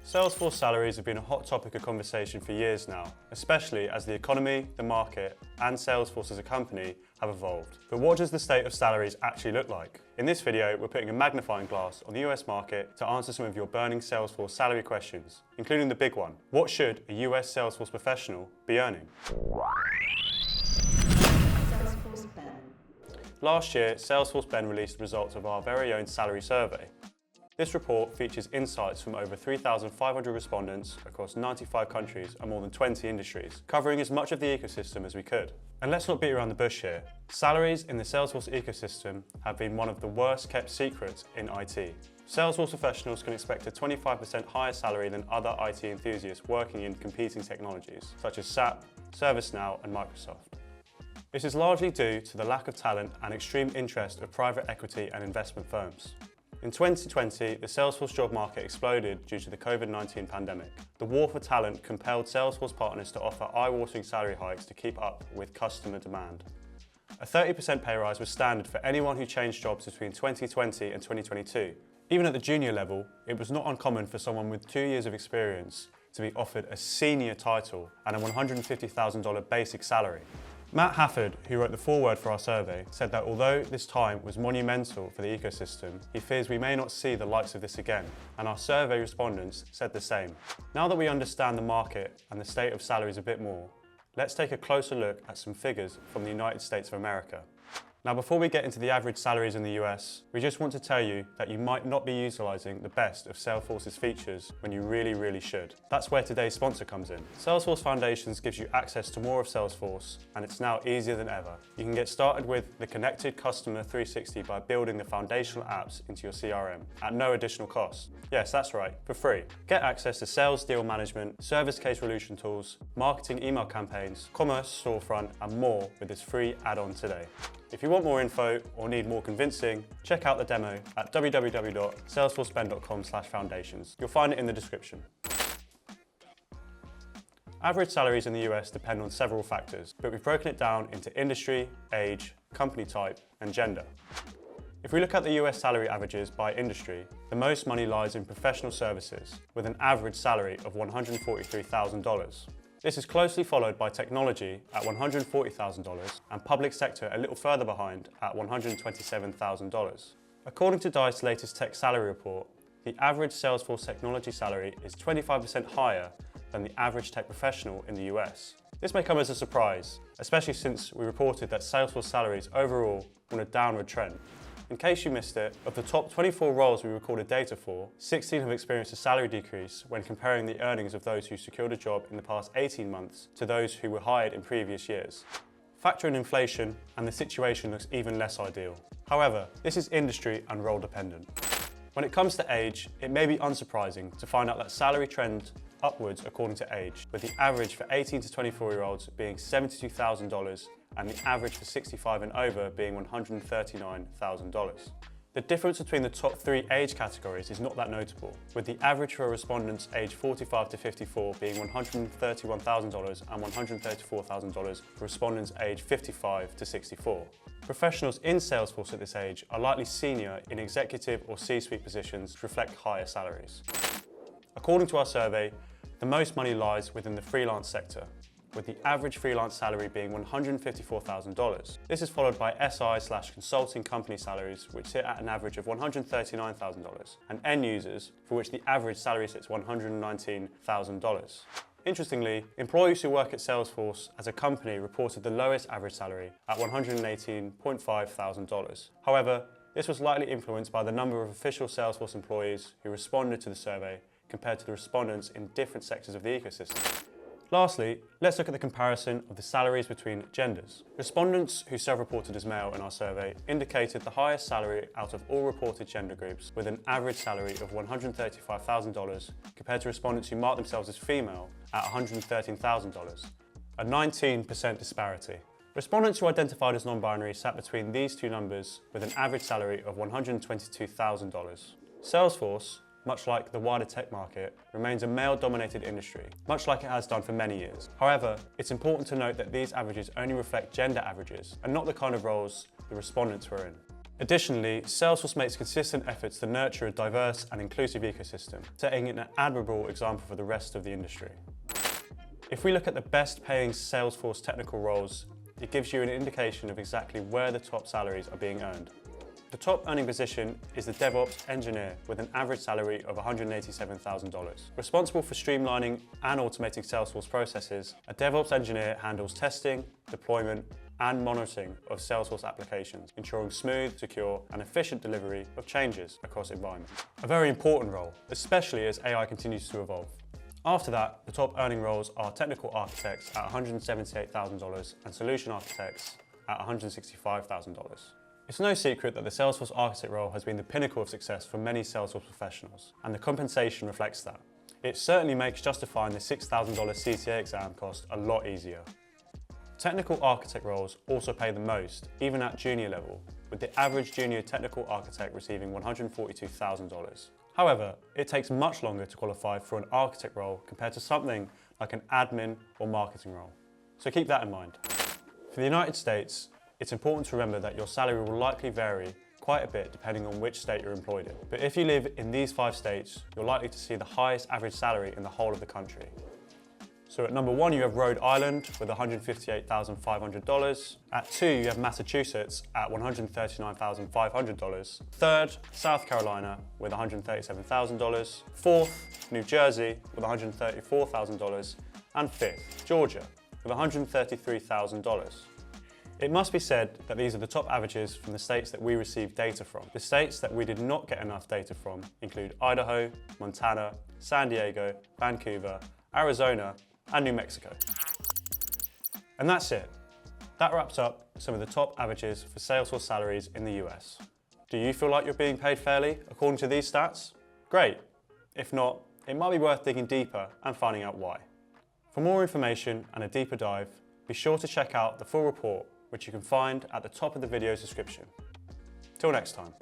Salesforce salaries have been a hot topic of conversation for years now, especially as the economy, the market, and Salesforce as a company have evolved. But what does the state of salaries actually look like? In this video, we're putting a magnifying glass on the US market to answer some of your burning Salesforce salary questions, including the big one: what should a US Salesforce professional be earning? Salesforce Ben. Last year, Salesforce Ben released the results of our very own salary survey. This report features insights from over 3,500 respondents across 95 countries and more than 20 industries, covering as much of the ecosystem as we could. And let's not beat around the bush here. Salaries in the Salesforce ecosystem have been one of the worst kept secrets in IT. Salesforce professionals can expect a 25% higher salary than other IT enthusiasts working in competing technologies, such as SAP, ServiceNow, and Microsoft. This is largely due to the lack of talent and extreme interest of private equity and investment firms. In 2020, the Salesforce job market exploded due to the COVID-19 pandemic. The war for talent compelled Salesforce partners to offer eye-watering salary hikes to keep up with customer demand. A 30% pay rise was standard for anyone who changed jobs between 2020 and 2022. Even at the junior level, it was not uncommon for someone with 2 years of experience to be offered a senior title and a $150,000 basic salary. Matt Hafford, who wrote the foreword for our survey, said that although this time was monumental for the ecosystem, he fears we may not see the likes of this again, and our survey respondents said the same. Now that we understand the market and the state of salaries a bit more, let's take a closer look at some figures from the United States of America. Now, before we get into the average salaries in the US, we just want to tell you that you might not be utilising the best of Salesforce's features when you really should. That's where today's sponsor comes in. Salesforce Foundations gives you access to more of Salesforce, and it's now easier than ever. You can get started with the Connected Customer 360 by building the foundational apps into your CRM at no additional cost. Yes, that's right, for free. Get access to sales deal management, service case resolution tools, marketing email campaigns, commerce storefront, and more with this free add-on today. If you want more info or need more convincing, check out the demo at www.salesforceben.com/foundations. You'll find it in the description. Average salaries in the US depend on several factors, but we've broken it down into industry, age, company type, and gender. If we look at the US salary averages by industry, the most money lies in professional services, with an average salary of $143,000. This is closely followed by technology at $140,000 and public sector a little further behind at $127,000. According to Dice's latest tech salary report, the average Salesforce technology salary is 25% higher than the average tech professional in the US. This may come as a surprise, especially since we reported that Salesforce salaries overall were on a downward trend. In case you missed it, of the top 24 roles we recorded data for, 16 have experienced a salary decrease when comparing the earnings of those who secured a job in the past 18 months to those who were hired in previous years. Factor in inflation and the situation looks even less ideal. However, this is industry and role dependent. When it comes to age, it may be unsurprising to find out that salary trend upwards according to age, with the average for 18 to 24-year-olds being $72,000 and the average for 65 and over being $139,000. The difference between the top three age categories is not that notable, with the average for respondents aged 45 to 54 being $131,000 and $134,000 for respondents aged 55 to 64. Professionals in Salesforce at this age are likely senior in executive or C-suite positions to reflect higher salaries. According to our survey, the most money lies within the freelance sector, with the average freelance salary being $154,000. This is followed by SI/consulting company salaries, which sit at an average of $139,000, and end users, for which the average salary sits $119,000. Interestingly, employees who work at Salesforce as a company reported the lowest average salary at $118,500. However, this was likely influenced by the number of official Salesforce employees who responded to the survey compared to the respondents in different sectors of the ecosystem. Lastly, let's look at the comparison of the salaries between genders. Respondents who self-reported as male in our survey indicated the highest salary out of all reported gender groups, with an average salary of $135,000 compared to respondents who marked themselves as female at $113,000, a 19% disparity. Respondents who identified as non-binary sat between these two numbers with an average salary of $122,000. Salesforce, much like the wider tech market, remains a male-dominated industry, much like it has done for many years. However, it's important to note that these averages only reflect gender averages and not the kind of roles the respondents were in. Additionally, Salesforce makes consistent efforts to nurture a diverse and inclusive ecosystem, setting an admirable example for the rest of the industry. If we look at the best paying Salesforce technical roles, it gives you an indication of exactly where the top salaries are being earned. The top earning position is the DevOps engineer with an average salary of $187,000. Responsible for streamlining and automating Salesforce processes, a DevOps engineer handles testing, deployment, and monitoring of Salesforce applications, ensuring smooth, secure, and efficient delivery of changes across environments. A very important role, especially as AI continues to evolve. After that, the top earning roles are technical architects at $178,000 and solution architects at $165,000. It's no secret that the Salesforce architect role has been the pinnacle of success for many Salesforce professionals, and the compensation reflects that. It certainly makes justifying the $6,000 CTA exam cost a lot easier. Technical architect roles also pay the most, even at junior level, with the average junior technical architect receiving $142,000. However, it takes much longer to qualify for an architect role compared to something like an admin or marketing role. So keep that in mind. For the United States, it's important to remember that your salary will likely vary quite a bit depending on which state you're employed in. But if you live in these 5 states, you're likely to see the highest average salary in the whole of the country. So at number 1, you have Rhode Island with $158,500. At 2, you have Massachusetts at $139,500. 3rd, South Carolina with $137,000. 4th, New Jersey with $134,000. And 5th, Georgia with $133,000. It must be said that these are the top averages from the states that we receive data from. The states that we did not get enough data from include Idaho, Montana, San Diego, Vancouver, Arizona, and New Mexico. And that's it. That wraps up some of the top averages for Salesforce salaries in the US. Do you feel like you're being paid fairly according to these stats? Great. If not, it might be worth digging deeper and finding out why. For more information and a deeper dive, be sure to check out the full report, which you can find at the top of the video's description. Till next time.